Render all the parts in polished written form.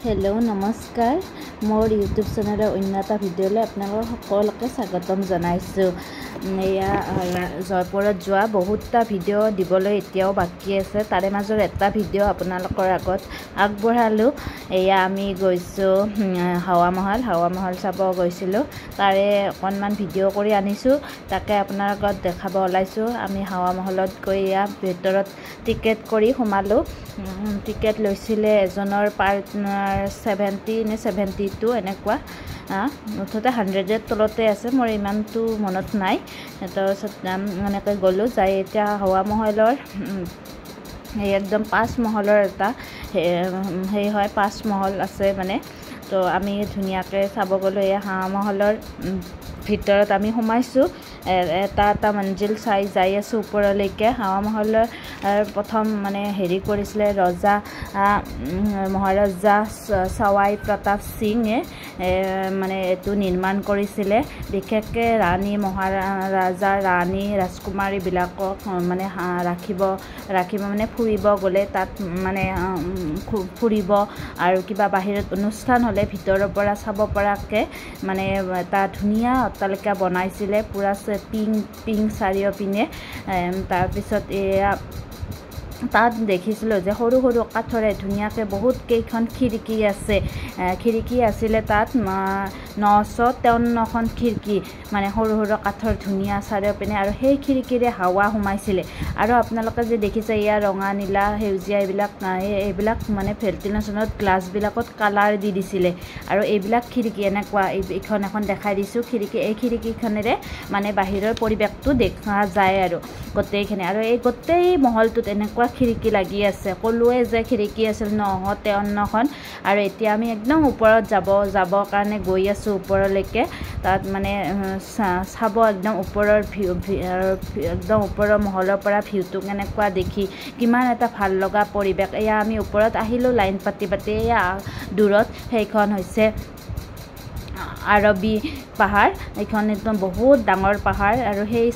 Hello नमस्कार मोर YouTube channel अन्यता भिडिओले आपनालोक सकलोके स्वागतम जनाइछु। एया जयपुरत जोआ बहुतटा video दिबले एतियाओ बाकी आछे तारे माजर एटा भिडिओ आपनालोकर आगत आगबঢ়ালো। एया आमी गइछु हावा महल चाब गइसिलो तारे अकनमान भिडिओ करि आनिछु ताके आपनार आगत देखाब ओलाइछु। आमी हावा महलत गई या भितरत टिकेट करि सोमालो। टिकेट लैसिले एजनर पार्टनार 70 ने 72 এনেকুৱা মুঠতে 100 তলতে আছে মোৰ ইমানটো মনত নাই। তাৰপিছত এনেকৈ গ'লো যাই এতিয়া হাৱা মহলৰ একদম 5 মহলৰ এটা সেই হয় 5 মহল আছে মানে। তো আমি ধুনীয়াকৈ চাব গ'লো এই হাৱা মহলৰ ভিতৰত আমি সোমাইছোঁ এটা মঞ্জিল চাই যাই আছোঁ ওপৰলৈকে। হাৱা মহলৰ প্ৰথম মানে হেৰি কৰিছিলে ৰজা মহাৰাজা সৱাই প্ৰতাপ সিঙে মানে এইটো নিৰ্মাণ কৰিছিলে। বিশেষকৈ ৰাণী মহাৰাজা ৰাণী ৰাজকুমাৰীবিলাকক মানে ৰাখিব মানে ফুৰিব গ'লে তাত মানে ফুৰিব আৰু কিবা বাহিৰত অনুষ্ঠান হ'লে ভিতৰৰ পৰা চাব পৰাকৈ মানে এটা ধুনীয়া অট্টালিকা বনাইছিলে পুৰা পিং চাৰিওপিনে। তাৰপিছত এয়া তাত দেখিছিলোঁ যে সৰু সৰু কাঠৰে ধুনীয়াকৈ বহুত কেইখন খিৰিকী আছে। খিৰিকী আছিলে তাত 953খন খিৰিকী মানে সৰু সৰু কাঠৰ ধুনীয়া চাৰিওপিনে আৰু সেই খিৰিকীৰে হাৱা সোমাইছিলে। আৰু আপোনালোকে যে দেখিছে এয়া ৰঙা নীলা সেউজীয়া এইবিলাক মানে ভেণ্টিলেশ্যনত গ্লাছবিলাকত কালাৰ দি দিছিলে। আৰু এইবিলাক খিৰিকী এনেকুৱা এখন দেখাই দিছোঁ খিৰিকী। এই খিৰিকীখনেৰে মানে বাহিৰৰ পৰিৱেশটো দেখা যায় আৰু গোটেইখিনি। আৰু এই গোটেই মহলটোত এনেকুৱা খিৰিকী লাগি আছে। ক'লোৱে যে খিৰিকী আছিল 953খন। আৰু এতিয়া আমি একদম ওপৰত যাবৰ কাৰণে গৈ আছোঁ ওপৰলৈকে। তাত মানে চাব একদম ওপৰৰ ভিউ একদম ওপৰৰ মহলৰ পৰা ভিউটো কেনেকুৱা দেখি কিমান এটা ভাল লগা পৰিৱেশ। এয়া আমি ওপৰত আহিলোঁ লাইন পাতি এয়া দূৰত সেইখন হৈছে আৰবী পাহাৰ। এইখন একদম বহুত ডাঙৰ পাহাৰ আৰু সেই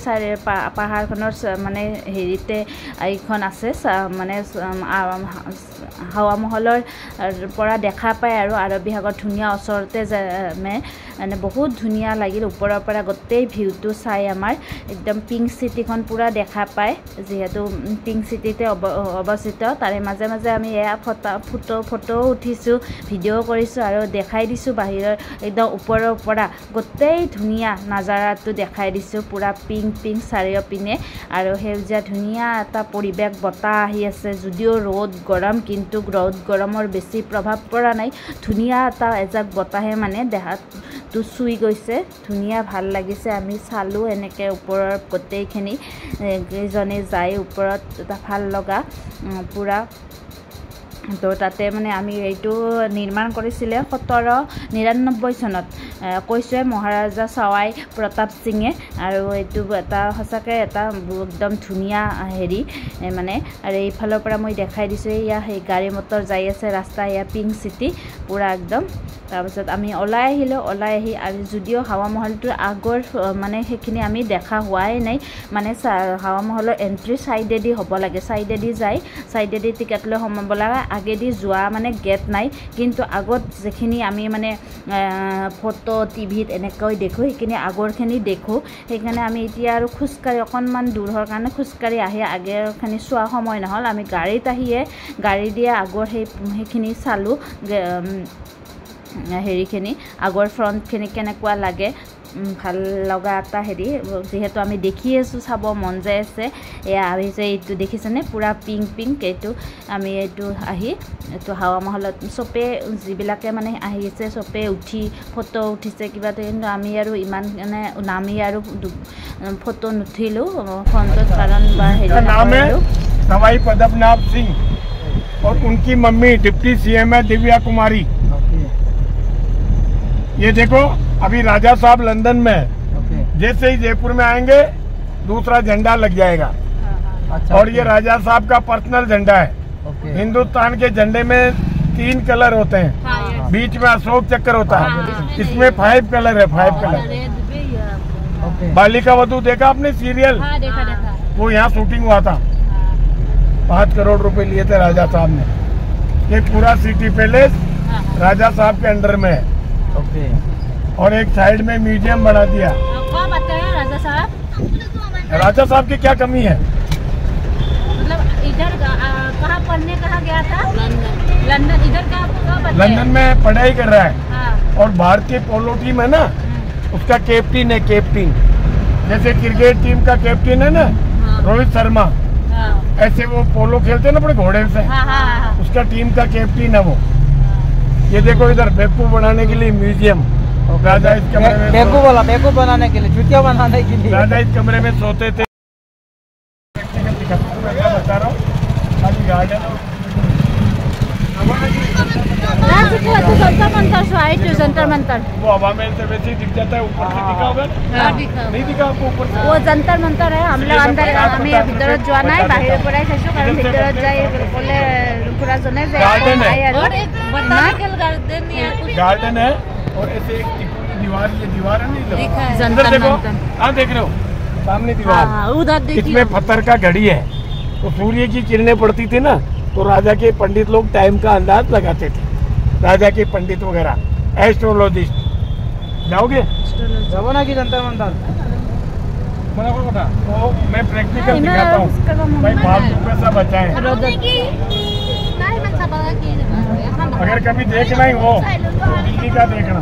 পাহাৰখনৰ মানে হেৰিতে এইখন আছে মানে হাৱা মহলৰ পৰা দেখা পায় আৰু আৰবী সাগৰ ধুনীয়া ওচৰতে মানে বহুত ধুনীয়া লাগিল ওপৰৰ পৰা গোটেই ভিউটো চাই। আমাৰ একদম পিংক চিটিখন পূৰা দেখা পায় যিহেতু পিংক চিটিতে অৱস্থিত। তাৰে মাজে মাজে আমি এয়া ফটো উঠিছোঁ ভিডিঅ' কৰিছোঁ আৰু দেখাই দিছোঁ বাহিৰৰ একদম ওপৰৰ পৰা গোটেই ধুনীয়া নাজাৰাটো দেখাই দিছোঁ পূৰা পিংক চাৰিওপিনে আৰু সেউজীয়া ধুনীয়া এটা পৰিৱেশ। বতাহ আহি আছে যদিও ৰ'দ গৰম কিন্তু ৰ'দ গৰমৰ বেছি প্ৰভাৱ পৰা নাই। ধুনীয়া এটা এজাক বতাহে মানে দেহাটো চুই গৈছে ধুনীয়া ভাল লাগিছে। আমি চালোঁ এনেকৈ ওপৰৰ গোটেইখিনি কেইজনে যাই ওপৰত এটা ভাল লগা পূৰা। তো তাতে মানে আমি এইটো নিৰ্মাণ কৰিছিলে 1799 চনত কৈছোৱে মহাৰাজা সৱাই প্ৰতাপ সিঙে। আৰু এইটো এটা সঁচাকৈ এটা একদম ধুনীয়া হেৰি মানে। আৰু এইফালৰ পৰা মই দেখাই দিছোঁ এয়া সেই গাড়ী মটৰ যাই আছে ৰাস্তা এয়া পিংক চিটি পূৰা একদম। তাৰপিছত আমি ওলাই আহি আৰু যদিও হাৱা মহলটোৰ আগৰ মানে সেইখিনি আমি দেখা হোৱাই নাই মানে হাৱা মহলৰ এণ্ট্ৰি ছাইডেদি হ'ব লাগে। ছাইডেদি টিকেট লৈ সোমাব লাগে। আগেদি যোৱা মানে গেট নাই কিন্তু আগত যিখিনি আমি মানে ফটো টিভিত এনেকৈ দেখোঁ সেইখিনি আগৰখিনি দেখোঁ। সেইকাৰণে আমি এতিয়া আৰু খোজকাঢ়ি অকণমান দূৰ হোৱাৰ কাৰণে খোজকাঢ়ি আহি আগৰখিনি চোৱা সময় নহ'ল। আমি গাড়ী দিয়ে আগৰ সেইখিনি চালোঁ হেৰিখিনি আগৰ ফ্ৰণ্টখিনি কেনেকুৱা লাগে ভাল লগা এটা হেৰি। যিহেতু আমি দেখি আছোঁ চাব মন যাই আছে। এয়া আহিছে এইটো দেখিছেনে পূৰা পিংক এইটো আমি এইটো হাৱা মহলত চবে যিবিলাকে মানে আহিছে চবে ফটো উঠিছে কিবা। কিন্তু আমি আৰু ইমান মানে নামি আৰু ফটো নুঠিলোঁ ফ্ৰণ্টত कारण বা হেৰি सवाई पद्मनाभ सिंह और उनकी मम्मी डिप्टी सीएम है दिव्या कुमारी। ये देखो अभी राजा साहब लंदन में है। जैसे ही जयपुर में आएंगे दूसरा झंडा लग जाएगा। और ये राजा साहब का पर्सनल झंडा है। हिंदुस्तान के झंडे में 3 कलर होते हैं। बीच में अशोक चक्र होता है। इसमें 5 कलर है 5 कलर। बालिका वधू देखा आपने सीरियल? वो यहाँ शूटिंग हुआ था। 5 करोड़ रुपए लिए थे राजा साहब ने। ये पूरा सिटी पैलेस राजा साहब के अंडर में है। ओके। और एक साइड में म्यूजियम बना दिया। कब आते हैं राजा साहब? राजा साहब की क्या कमी है? मतलब इधर कहाँ पढ़ने कहाँ गया था? लंदन। इधर का आपको कब आते हैं? लंदन में पढ़ाई कर रहा है। हाँ। और भारतीय पोलो टीम है ना, उसका कैप्टन है। कैप्टन जैसे क्रिकेट टीम का कैप्टन है ना, रोहित शर्मा, ऐसे वो पोलो खेलते हैं ना अपने घोड़े से। उसका टीम का कैप्टन है वो। ये देखो इधर बेवकूफ बनाने के लिए म्यूजियम। राजा इस कमरे में बेवकूफ बनाने के लिए, जूतियाँ बनाने के लिए राजा इस कमरे में सोते थे। बता रहा हूँ गार्डन जंतर मंतर वो हवा में से वैसे ही दिख जाता है। ऊपर से दिखा होगा? नहीं दिखा आपको ऊपर से? वो जंतर मंतर है। हम लोग अंदर ভিতৰত যোৱা নাই, বাহিৰৰ পৰাই চাইছো, কাৰণ ভিতৰত যাই ক'লে খুৰাজনে যে गार्डन है। और ऐसे एक दीवार, ये दीवार है नहीं, जंतर देखो मंतर। हाँ देख रहे हो सामने दीवार, उधर देखिए। इसमें पत्थर का घड़ी है। तो सूर्य की किरणें पड़ती थी ना, तो राजा के पंडित लोग टाइम का अंदाज लगाते थे। राजा के पंडित वगैरह एस्ट्रोलॉजिस्ट। जाओगे? जाओ की जंतर मंतर तो मैं प्रैक्टिकल दिखाता हूँ भाई, फालतू पैसा बचाएं। अगर कभी देखना ही हो तो दिल्ली का देखना।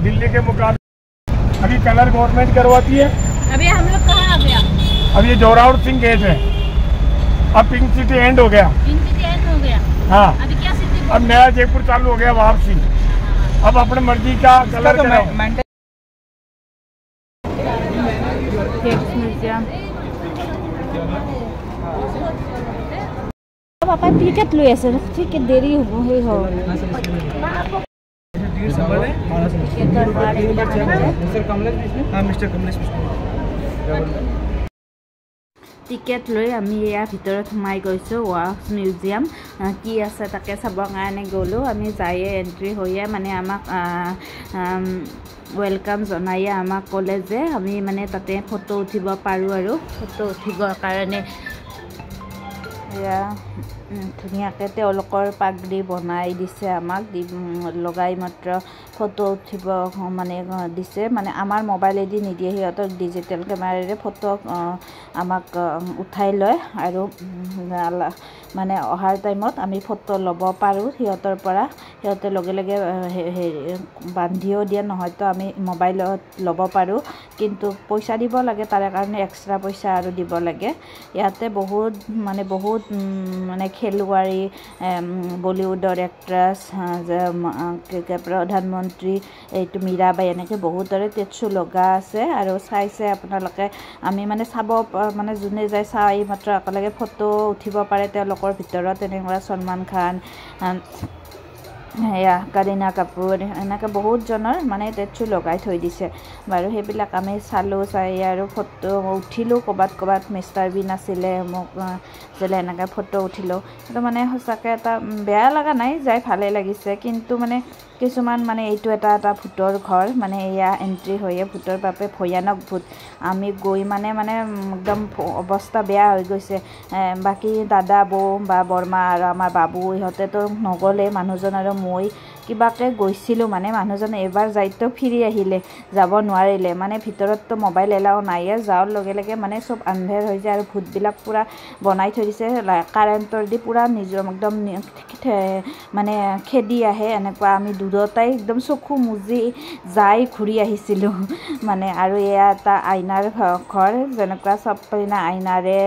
दिल्ली के मुकाबले अभी कलर गवर्नमेंट करवाती है। अभी हम लोग कहाँ आ गया? अब ये जोरावर सिंह गेट है। अब पिंक सिटी एंड हो गया। हो गया। हाँ, अभी क्या सिटी? अब नया जयपुर चालू हो गया वापसी। अब अपने मर्जी का कलर कराओ। पापा टिकट ले आसे, टिकट देरी हो हे हो। টিকেট লৈ আমি ইয়াৰ ভিতৰত সোমাই গৈছোঁ। ৱাক্স মিউজিয়াম কি আছে তাকে চাবৰ কাৰণে গ'লোঁ। আমি যায়ে এণ্ট্ৰি হৈয়ে মানে আমাক ৱেলকাম জনায়ে আমাক ক'লে যে আমি মানে তাতে ফটো উঠিব পাৰোঁ, আৰু ফটো উঠিবৰ কাৰণে এয়া ধুনীয়াকৈ তেওঁলোকৰ পাগৰি বনাই দিছে আমাক, লগাই মাত্ৰ ফটো উঠিব মানে দিছে। মানে আমাৰ মোবাইলেদি নিদিয়ে, সিহঁতক ডিজিটেল কেমেৰাৰে ফটো আমাক উঠাই লয়, আৰু মানে অহাৰ টাইমত আমি ফটো ল'ব পাৰোঁ সিহঁতৰ পৰা। সিহঁতে লগে লগে বান্ধিও দিয়ে, নহয়তো আমি মোবাইলত ল'ব পাৰোঁ, কিন্তু পইচা দিব লাগে, তাৰে কাৰণে এক্সট্ৰা পইচা আৰু দিব লাগে। ইয়াতে বহুত মানে খেলুৱাৰী, বলিউডৰ এক্ট্ৰেছ, প্ৰধানমন্ত্ৰী এইটো মীৰাবাই, এনেকৈ বহুতৰে টেটু লগা আছে আৰু চাইছে আপোনালোকে। আমি মানে চাব মানে যোনে যায় চাই মাত্ৰ একেলগে ফটো উঠিব পাৰে। তেওঁলোকৰ ভিতৰত এনেকুৱা সলমান খান, এয়া কাৰিনা কাপুৰ, এনেকৈ বহুতজনৰ মানে টেটু লগাই থৈ দিছে বাৰু। সেইবিলাক আমি চালোঁ, চাই আৰু ফটো উঠিলোঁ। ক'ৰবাত মিষ্টাৰ বিন আছিলে, মোক যেলে এনেকৈ ফটো উঠিলোঁ। সেইটো মানে সঁচাকৈ এটা বেয়া লগা নাই, যাই ভালেই লাগিছে। কিন্তু মানে কিছুমান মানে এইটো এটা ভূতৰ ঘৰ, মানে এয়া এণ্ট্ৰি হৈয়ে ভূতৰ বাবে ভয়ানক ভূত। আমি গৈ মানে একদম অৱস্থা বেয়া হৈ গৈছে। বাকী দাদা, বৌ বা বৰমা আৰু আমাৰ বাবু ইহঁতেতো নগ'লে, মানুহজন আৰু মই কিবাকৈ গৈছিলোঁ। মানে মানুহজনে এবাৰ যাইতো ফিৰি আহিলে, যাব নোৱাৰিলে। মানে ভিতৰততো মোবাইল এলাও নাইয়ে, যাৱাৰ লগে লগে মানে চব আন্ধেৰ হৈ যায়, আৰু ভূতবিলাক পূৰা বনাই থৈ দিছে কাৰেণ্টৰ দি, পূৰা নিজৰ একদম মানে খেদি আহে এনেকুৱা। আমি দূৰতেই একদম চকু মুজি যাই ঘূৰি আহিছিলোঁ মানে। আৰু এয়া এটা আইনাৰ ঘৰ, যেনেকুৱা চব আইনাৰে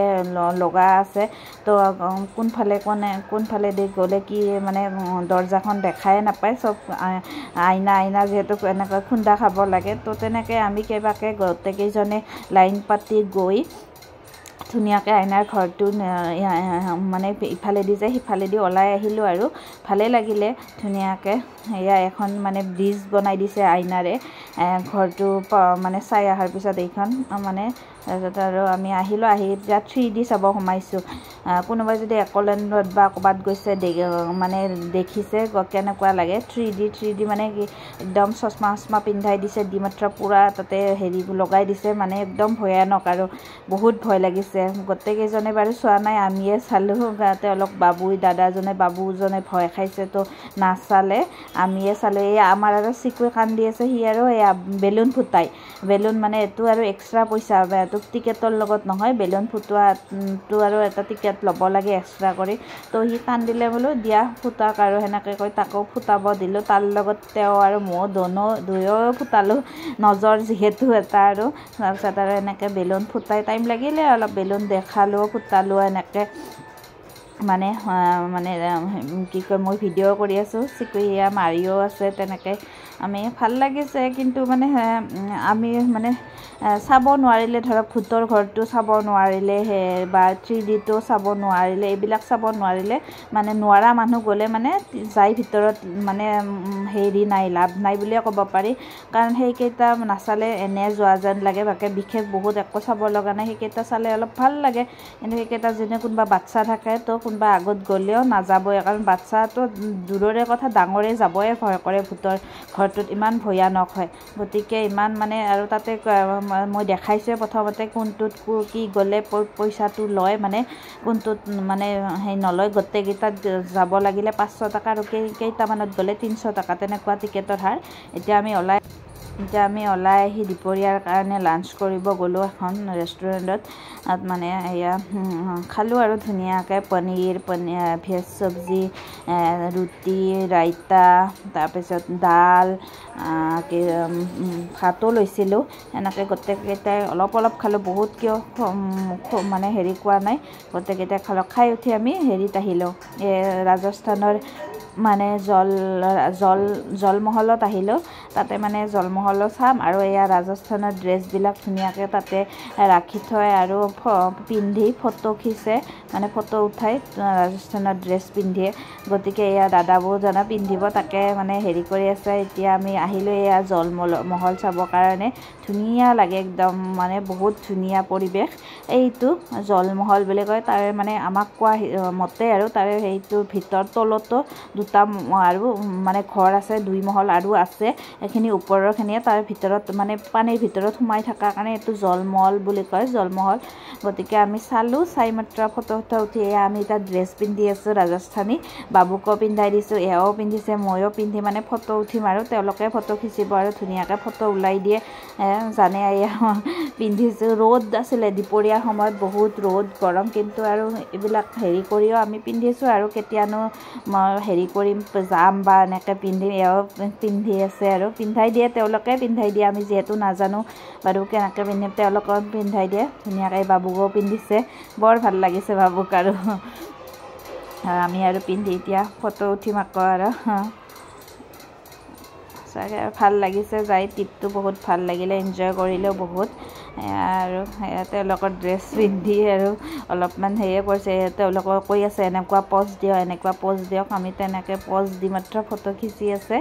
লগা আছে। তো কোনফালেদি গ'লে কি মানে দৰ্জাখন দেখাই নাপায়, চব আইনা যিহেতু এনেকৈ খুন্দা খাব লাগে। তো তেনেকৈ আমি কেইবাকে গোটেইকেইজনে লাইন পাতি গৈ ধুনীয়াকৈ আইনাৰ ঘৰটো মানে ইফালেদি যায় সিফালেদি ওলাই আহিলোঁ, আৰু ভালেই লাগিলে ধুনীয়াকৈ। এয়া এখন মানে ব্ৰিজ বনাই দিছে আইনাৰে। ঘৰটো মানে চাই অহাৰ পিছত এইখন মানে তাৰপিছত আৰু আমি আহিলোঁ, আহি এতিয়া 3D চাব সোমাইছোঁ। কোনোবাই যদি একলেণ্ডত বা ক'ৰবাত গৈছে মানে দেখিছে কেনেকুৱা লাগে 3D মানে কি একদম চশমা পিন্ধাই দিছে দি মাত্ৰ পূৰা তাতে হেৰি লগাই দিছে, মানে একদম ভয়ানক আৰু বহুত ভয় লাগিছে। গোটেইকেইজনে বাৰু চোৱা নাই, আমিয়ে চালোঁ। তেওঁলোক বাবুজনে ভয় খাইছে তো নাচালে, আমিয়ে চালোঁ। এই আমাৰ আৰু চিকুৱে কান্দি আছে, সি আৰু এয়া বেলুন ফুটাই, বেলুন মানে এইটো আৰু এক্সট্ৰা পইচা, এইটো টিকেটৰ লগত নহয়, বেলুন ফুটোৱাটো আৰু এটা টিকেট ল'ব লাগে এক্সট্ৰা কৰি। তো সি কান্দিলে বোলো দিয়া ফুটাক আৰু সেনেকৈ কৈ তাকো ফুটাব দিলোঁ। তাৰ লগত তেওঁ আৰু মই দুয়ো ফুটালোঁ, নজৰ যিহেতু এটা আৰু। তাৰপিছত আৰু এনেকৈ বেলুন ফুটাই টাইম লাগিলে অলপ, বেলুন দেখালোঁ ফুটালোঁ এনেকৈ মানে কি কয় মই ভিডিঅ' কৰি আছোঁ, চিকুয়া মাৰিও আছে তেনেকৈ। আমি ভাল লাগিছে, কিন্তু মানে আমি মানে চাব নোৱাৰিলে, ধৰক ভূতৰ ঘৰটো চাব নোৱাৰিলে বা 3Dটো চাব নোৱাৰিলে, এইবিলাক চাব নোৱাৰিলে মানে নোৱাৰা মানুহ গ'লে মানে যাই ভিতৰত মানে হেৰি নাই, লাভ নাই বুলিয়ে ক'ব পাৰি। কাৰণ সেইকেইটা নাচালে এনে যোৱা যেন লাগে, বাকী বিশেষ বহুত একো চাব লগা নাই। সেইকেইটা চালে অলপ ভাল লাগে, কিন্তু সেইকেইটা যেনে কোনোবা বাচ্ছা থাকে তো কোনোবা আগত গ'লেও নাযাবই, কাৰণ বাচ্ছাটো দূৰৰে কথা, ডাঙৰে যাবই ভয় কৰে ভূতৰ ঘৰটোত, ইমান ভয়ানক হয়। গতিকে ইমান মানে আৰু তাতে মই দেখাইছোঁ প্ৰথমতে কোনটোত কি গ'লে পইচাটো লয়, মানে কোনটোত মানে সেই নলয়। গোটেইকেইটাত যাব লাগিলে 500 টকা আৰু কেইটামানত গ'লে 300 টকা, তেনেকুৱা টিকেটৰ হাৰ। এতিয়া আমি ওলাই আহি দুপৰীয়াৰ কাৰণে লাঞ্চ কৰিব গ'লোঁ এখন ৰেষ্টুৰেণ্টত। মানে এয়া খালোঁ আৰু ধুনীয়াকৈ পনীৰ ভেজ চব্জি, ৰুটি, ৰাইতা, তাৰপিছত ডাল, ভাতো লৈছিলোঁ। এনেকৈ গোটেইকেইটাই অলপ খালোঁ, বহুত কিয় মানে হেৰি কোৱা নাই, গোটেইকেইটাই খালোঁ। খাই উঠি আমি হেৰিত আহিলোঁ, ৰাজস্থানৰ মানে জলমহলত আহিলোঁ। তাতে মানে জলমহলো চাম আৰু এয়া ৰাজস্থানৰ ড্ৰেছবিলাক ধুনীয়াকৈ তাতে ৰাখি থয় আৰু পিন্ধি ফটো খিচে, মানে ফটো উঠাই ৰাজস্থানৰ ড্ৰেছ পিন্ধিয়ে। গতিকে এয়া দাদাবৌজনে পিন্ধিব, তাকে মানে হেৰি কৰি আছে। এতিয়া আমি আহিলোঁ এয়া জলমহল চাবৰ কাৰণে, ধুনীয়া লাগে একদম, মানে বহুত ধুনীয়া পৰিৱেশ। এইটো জলমহল বুলি কয়, তাৰে মানে আমাক কোৱা মতে আৰু তাৰে সেইটোৰ ভিতৰত তলতো দুটা আৰু মানে ঘৰ আছে, 2 মহল আৰু আছে। এইখিনি ওপৰৰখিনিয়ে তাৰ ভিতৰত মানে পানীৰ ভিতৰত সোমাই থকাৰ কাৰণে এইটো জলমহল বুলি কয়, জলমহল। গতিকে আমি চালোঁ, চাই মাত্ৰ ফটো উঠি আমি এতিয়া ড্ৰেছ পিন্ধি আছোঁ ৰাজস্থানী। বাবুকো পিন্ধাই দিছোঁ, এয়াও পিন্ধিছে, ময়ো পিন্ধি মানে ফটো উঠিম আৰু তেওঁলোকে ফটো খিচিব আৰু ধুনীয়াকৈ ফটো ওলাই দিয়ে। জানে এয়া পিন্ধিছোঁ। ৰ'দ আছিলে দুপৰীয়াৰ সময়ত, বহুত ৰ'দ গৰম, কিন্তু আৰু এইবিলাক হেৰি কৰিও আমি পিন্ধিছোঁ আৰু কেতিয়ানো মই হেৰি কৰিম যাম বা এনেকৈ পিন্ধিম, এয়াও পিন্ধি আছে আৰু পিন্ধাই দিয়ে, তেওঁলোকে পিন্ধাই দিয়ে। আমি যিহেতু নাজানো বাৰু কেনেকৈ পিন্ধিম, তেওঁলোকে পিন্ধাই দিয়ে ধুনীয়াকৈ। বাবুকো পিন্ধিছে, বৰ ভাল লাগিছে বাবুক আৰু আমি আৰু পিন্ধি এতিয়া ফটো উঠিম আকৌ আৰু। চাগে ভাল লাগিছে যাই, ট্ৰিপটো বহুত ভাল লাগিলে, এনজয় কৰিলেও বহুত। আৰু তেওঁলোকৰ ড্ৰেছ পিন্ধি আৰু অলপমান হেৰিয়ে কৰিছে, তেওঁলোকক কৈ আছে এনেকুৱা প'জ দিয়ক, এনেকুৱা প'জ দিয়ক। আমি তেনেকৈ প'জ দি মাত্ৰ ফটো খিচি আছে।